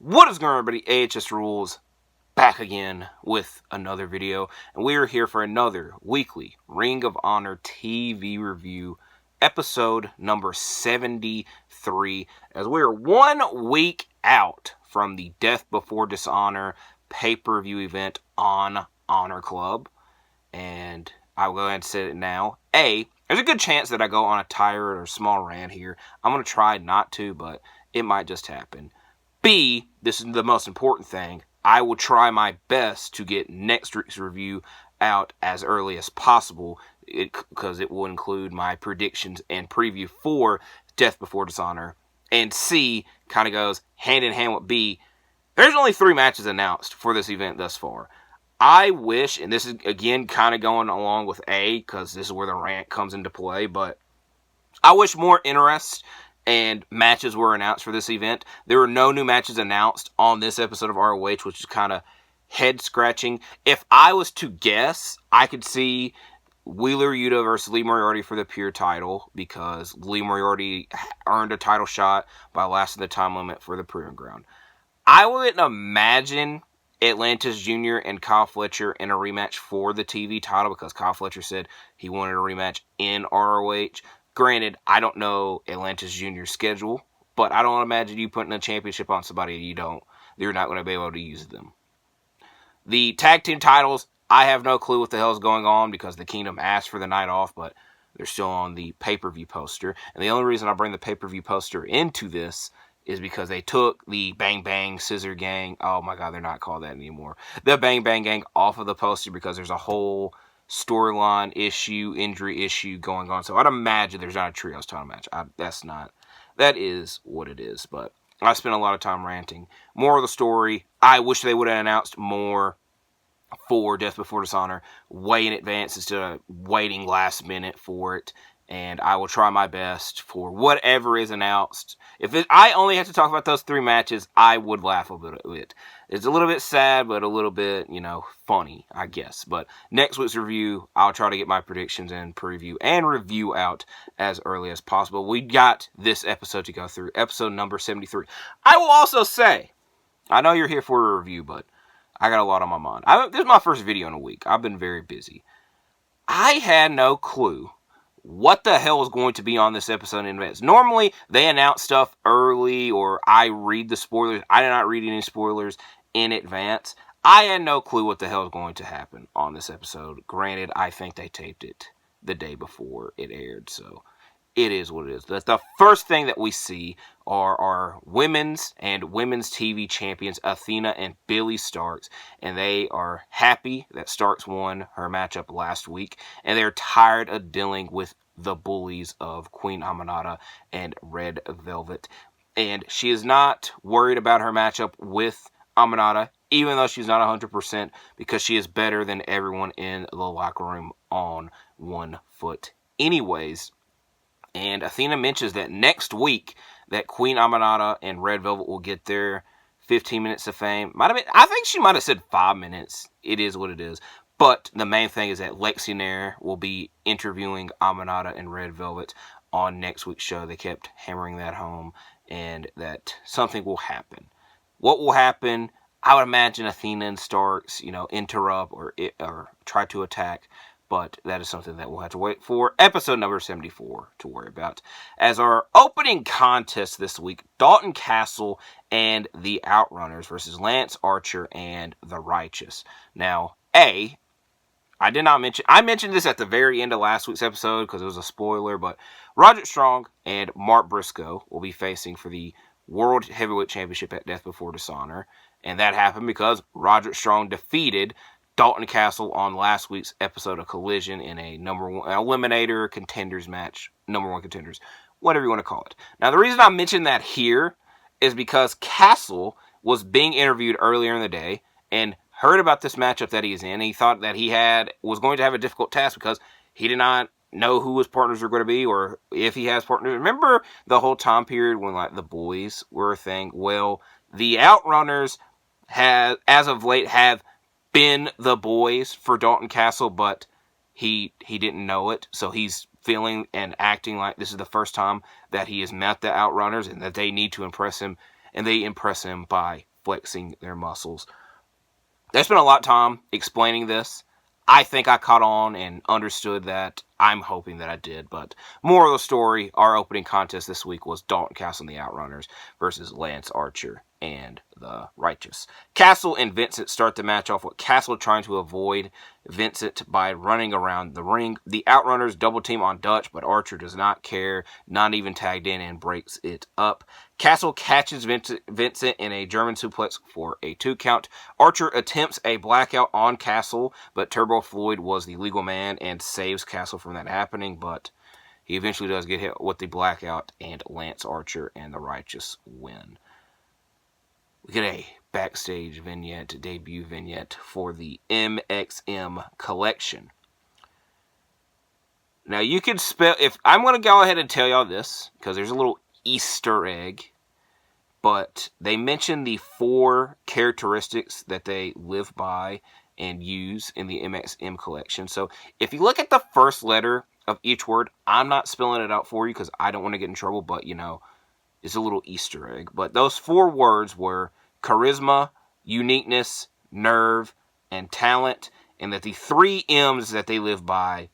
What is going on, everybody? AHS Rules back again with another video, and we are here for another weekly Ring of Honor TV review, episode number 73, as we are 1 week out from the Death Before Dishonor pay-per-view event on Honor Club. And I will go ahead and say it now. There's a good chance that I go on a tirade or small rant here. I'm going to try not to, but it might just happen. B, this is the most important thing, I will try my best to get next week's review out as early as possible, because it will include my predictions and preview for Death Before Dishonor. And C kind of goes hand in hand with B. There's only 3 matches announced for this event thus far. I wish, and this is again kind of going along with A, because this is where the rant comes into play, but I wish more interest and matches were announced for this event. There were no new matches announced on this episode of ROH, which is kind of head-scratching. If I was to guess, I could see Wheeler Yuta versus Lee Moriarty for the Pure title, because Lee Moriarty earned a title shot by lasting the time limit for the Proving Ground. I wouldn't imagine Atlantis Jr. and Kyle Fletcher in a rematch for the TV title, because Kyle Fletcher said he wanted a rematch in ROH. Granted, I don't know Atlantis Jr.'s schedule, but I don't imagine you putting a championship on somebody you're not going to be able to use them. The tag team titles, I have no clue what the hell is going on, because the Kingdom asked for the night off, but they're still on the pay-per-view poster. And the only reason I bring the pay-per-view poster into this is because they took the Bang Bang Scissor Gang, oh my god, they're not called that anymore, the Bang Bang Gang off of the poster, because there's a whole storyline issue, injury issue going on. So I'd imagine there's not a trios title match. That is what it is. But I spent a lot of time ranting. More of the story, I wish they would have announced more for Death Before Dishonor way in advance instead of waiting last minute for it. And I will try my best for whatever is announced. I only have to talk about those 3 matches, I would laugh a bit. It's a little bit sad, but a little bit, funny, I guess. But next week's review, I'll try to get my predictions and preview and review out as early as possible. We got this episode to go through, episode number 73. I will also say, I know you're here for a review, but I got a lot on my mind. This is my first video in a week. I've been very busy. I had no clue what the hell is going to be on this episode in advance. Normally, they announce stuff early, or I read the spoilers. I did not read any spoilers in advance. I had no clue what the hell is going to happen on this episode. Granted, I think they taped it the day before it aired, so it is what it is. The first thing that we see are our women's TV champions, Athena and Billie Starkz, and they are happy that Starkz won her matchup last week, and they're tired of dealing with the bullies of Queen Aminata and Red Velvet. And she is not worried about her matchup with Aminata, even though she's not 100%, because she is better than everyone in the locker room on one foot anyways. And Athena mentions that next week that Queen Aminata and Red Velvet will get their 15 minutes of fame. I think she might have said 5 minutes. It is what it is. But the main thing is that Lexi Nair will be interviewing Aminata and Red Velvet on next week's show. They kept hammering that home, and that something will happen. What will happen? I would imagine Athena and Starkz, interrupt or try to attack. But that is something that we'll have to wait for episode number 74 to worry about. As our opening contest this week, Dalton Castle and the Outrunners versus Lance Archer and the Righteous. Now, I mentioned this at the very end of last week's episode because it was a spoiler, but Roderick Strong and Mark Briscoe will be facing for the World Heavyweight Championship at Death Before Dishonor. And that happened because Roderick Strong defeated Dalton Castle on last week's episode of Collision in a Eliminator Contenders match. Number 1 contenders. Whatever you want to call it. Now, the reason I mentioned that here is because Castle was being interviewed earlier in the day and heard about this matchup that he's in. He thought that he was going to have a difficult task because he did not know who his partners were going to be, or if he has partners. Remember the whole time period when the boys were a thing? Well, the Outrunners as of late have been the boys for Dalton Castle, but he didn't know it, so he's feeling and acting like this is the first time that he has met the Outrunners and that they need to impress him, and they impress him by flexing their muscles. They spent a lot of time explaining this. I think I caught on and understood that. I'm hoping that I did. But more of the story, our opening contest this week was Dalton Castle and the Outrunners versus Lance Archer and the Righteous. Castle and Vincent start the match off with Castle trying to avoid Vincent by running around the ring. The Outrunners double team on Dutch, but Archer does not care, not even tagged in, and breaks it up. Castle catches Vincent in a German suplex for a 2 count. Archer attempts a blackout on Castle, but Turbo Floyd was the legal man and saves Castle from that happening, but he eventually does get hit with the blackout, and Lance Archer and the Righteous win. We get a backstage vignette, debut vignette for the MXM collection. Now you can spell, if I'm going to go ahead and tell y'all this, because there's a little Easter egg, but they mention the 4 characteristics that they live by and use in the MXM collection. So if you look at the first letter of each word, I'm not spelling it out for you because I don't want to get in trouble, but you know, it's a little Easter egg. But those 4 words were charisma, uniqueness, nerve, and talent, and that the 3 M's that they live by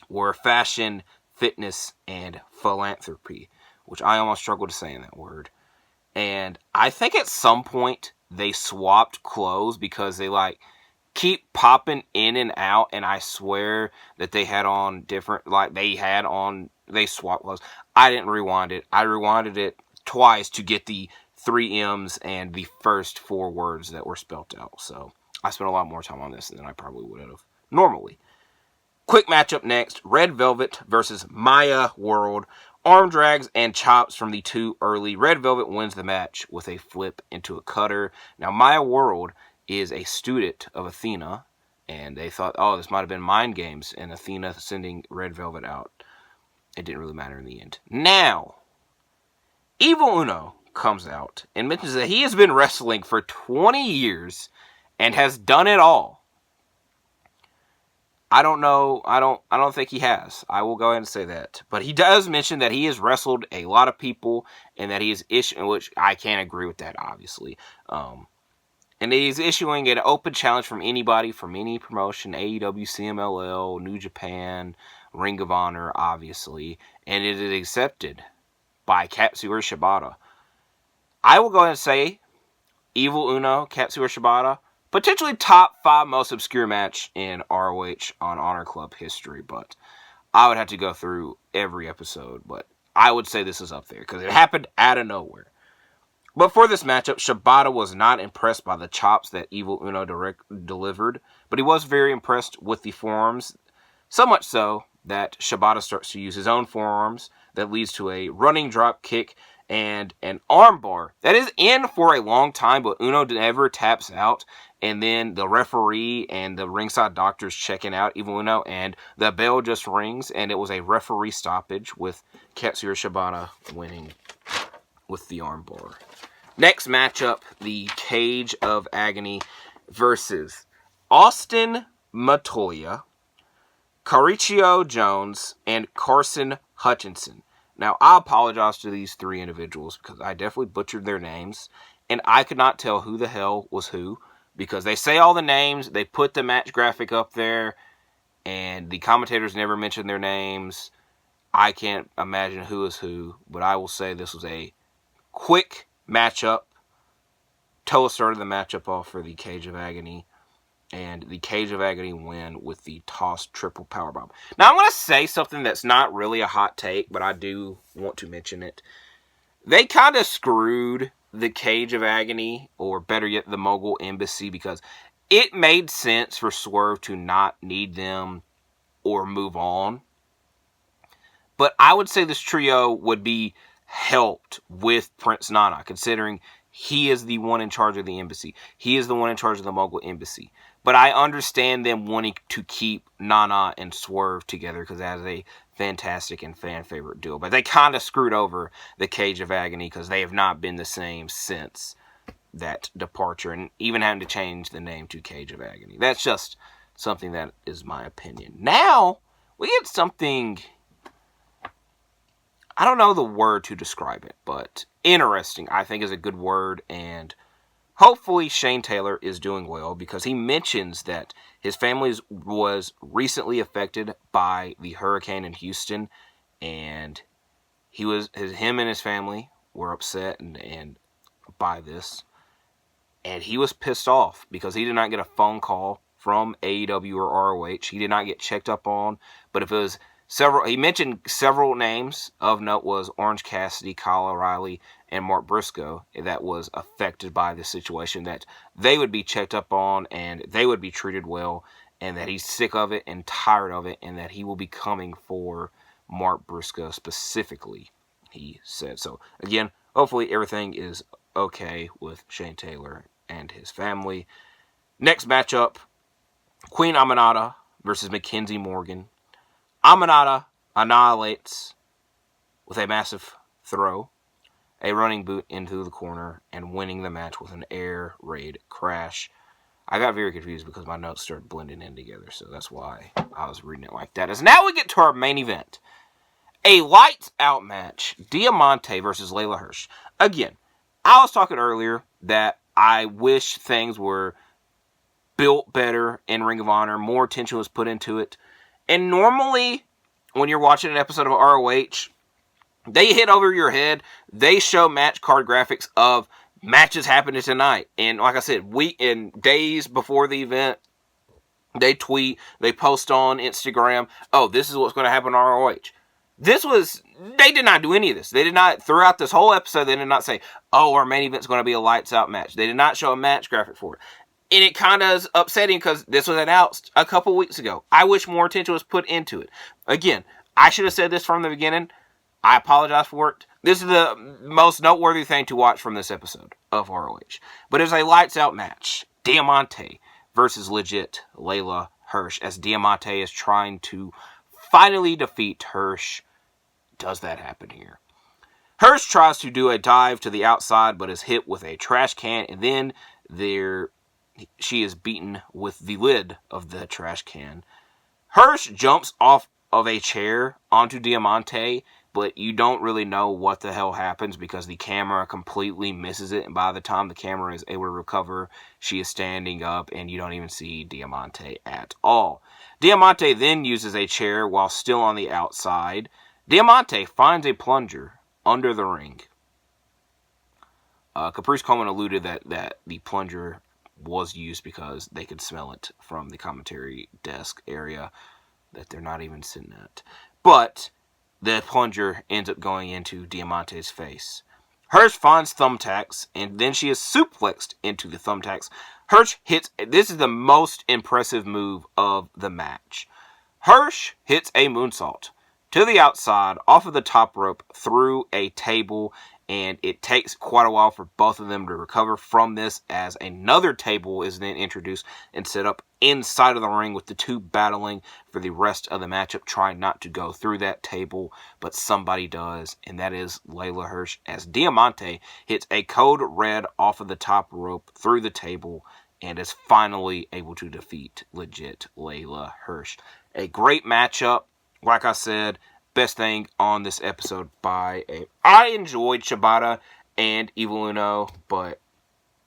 were fashion, fitness, and philanthropy, which I almost struggled to say in that word. And I think at some point they swapped clothes because they like keep popping in and out, and I swear that they had on different, like they swapped clothes. I didn't rewind it. I rewinded it twice to get the 3 M's and the first 4 words that were spelt out. So I spent a lot more time on this than I probably would have normally. Quick matchup next. Red Velvet versus Maya World. Arm drags and chops from the 2 early. Red Velvet wins the match with a flip into a cutter. Now, Maya World is a student of Athena, and they thought, oh, this might have been mind games, and Athena sending Red Velvet out. It didn't really matter in the end. Now, Evil Uno comes out and mentions that he has been wrestling for 20 years and has done it all. I don't know. I don't think he has. I will go ahead and say that. But he does mention that he has wrestled a lot of people and that he is issuing, which I can't agree with that, obviously. And he's issuing an open challenge from anybody, from any promotion, AEW, CMLL, New Japan, Ring of Honor, obviously. And it is accepted by Katsuyori Shibata. I will go ahead and say Evil Uno, Katsuyori Shibata, potentially top 5 most obscure match in ROH on Honor Club history, but I would have to go through every episode, but I would say this is up there because it happened out of nowhere. But for this matchup, Shibata was not impressed by the chops that Evil Uno delivered, but he was very impressed with the forearms, so much so that Shibata starts to use his own forearms that leads to a running drop kick and an armbar that is in for a long time, but Uno never taps out. And then the referee and the ringside doctors checking out Evil Uno, and the bell just rings, and it was a referee stoppage with Katsuyori Shibata winning with the armbar. Next matchup, the Cage of Agony versus Austin Montoya, Caricio Jones, and Carson Hutchinson. Now, I apologize to these 3 individuals because I definitely butchered their names, and I could not tell who the hell was who because they say all the names, they put the match graphic up there, and the commentators never mention their names. I can't imagine who is who, but I will say this was a quick matchup. Toa started the matchup off for the Cage of Agony, and the Cage of Agony win with the tossed triple powerbomb. Now, I'm going to say something that's not really a hot take, but I do want to mention it. They kind of screwed the Cage of Agony, or better yet, the Mogul Embassy, because it made sense for Swerve to not need them or move on. But I would say this trio would be helped with Prince Nana, considering he is the one in charge of the embassy. He is the one in charge of the Mogul Embassy. But I understand them wanting to keep Nana and Swerve together because that is a fantastic and fan favorite duo. But they kind of screwed over the Cage of Agony because they have not been the same since that departure, and even having to change the name to Cage of Agony. That's just something that is my opinion. Now, we get something, I don't know the word to describe it, but interesting, I think, is a good word, and hopefully Shane Taylor is doing well, because he mentions that his family was recently affected by the hurricane in Houston, and him and his family were upset and by this, and he was pissed off because he did not get a phone call from AEW or ROH. He did not get checked up on, but if it was he mentioned several names of note was Orange Cassidy, Kyle O'Reilly, and Mark Briscoe that was affected by the situation, that they would be checked up on and they would be treated well, and that he's sick of it and tired of it, and that he will be coming for Mark Briscoe specifically, he said. So again, hopefully everything is okay with Shane Taylor and his family. Next matchup, Queen Aminata versus Mackenzie Morgan. Aminata annihilates with a massive throw, a running boot into the corner, and winning the match with an air raid crash. I got very confused because my notes started blending in together, so that's why I was reading it like that. As now we get to our main event, a lights out match, Diamanté versus Leyla Hirsch. Again, I was talking earlier that I wish things were built better in Ring of Honor, more attention was put into it. And normally, when you're watching an episode of ROH, they hit over your head. They show match card graphics of matches happening tonight. And like I said, in days before the event, they tweet, they post on Instagram, oh, this is what's going to happen on ROH. They did not do any of this. They did not, throughout this whole episode, they did not say, oh, our main event's going to be a lights out match. They did not show a match graphic for it. And it kind of is upsetting because this was announced a couple weeks ago. I wish more attention was put into it. Again, I should have said this from the beginning. I apologize for it. This is the most noteworthy thing to watch from this episode of ROH. But it was a lights out match. Diamanté versus legit Leyla Hirsch, as Diamanté is trying to finally defeat Hirsch. Does that happen here? Hirsch tries to do a dive to the outside, but is hit with a trash can, and then she is beaten with the lid of the trash can. Hirsch jumps off of a chair onto Diamanté, but you don't really know what the hell happens because the camera completely misses it, and by the time the camera is able to recover, she is standing up, and you don't even see Diamanté at all. Diamanté then uses a chair while still on the outside. Diamanté finds a plunger under the ring. Caprice Coleman alluded that the plunger was used because they could smell it from the commentary desk area that they're not even sitting at. But the plunger ends up going into Diamanté's face. Hirsch finds thumbtacks, and then she is suplexed into the thumbtacks. Hirsch hits, this is the most impressive move of the match. Hirsch hits a moonsault to the outside, off of the top rope, through a table, and it takes quite a while for both of them to recover from this, as another table is then introduced and set up inside of the ring with the two battling for the rest of the matchup, trying not to go through that table, but somebody does, and that is Leyla Hirsch, as Diamanté hits a code red off of the top rope through the table and is finally able to defeat legit Leyla Hirsch. A great matchup. Like I said, best thing on this episode I enjoyed Shibata and Evil Uno, but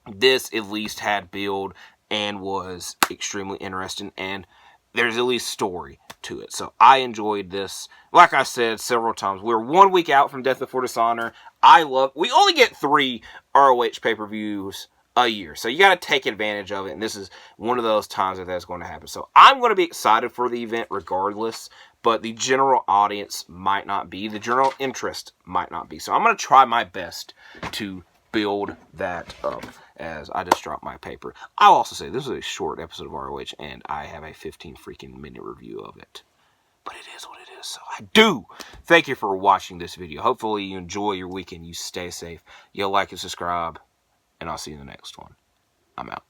this at least had build and was extremely interesting, and there's at least story to it. So I enjoyed this. Like I said several times, we're 1 week out from Death Before Dishonor. We only get 3 ROH pay-per-views a year, so you got to take advantage of it, and this is one of those times that that's going to happen. So I'm going to be excited for the event regardless, but the general audience might not be. The general interest might not be. So I'm going to try my best to build that up as I just dropped my paper. I'll also say this is a short episode of ROH, and I have a 15 freaking minute review of it. But it is what it is. So I do thank you for watching this video. Hopefully you enjoy your weekend. You stay safe. You like and subscribe. And I'll see you in the next one. I'm out.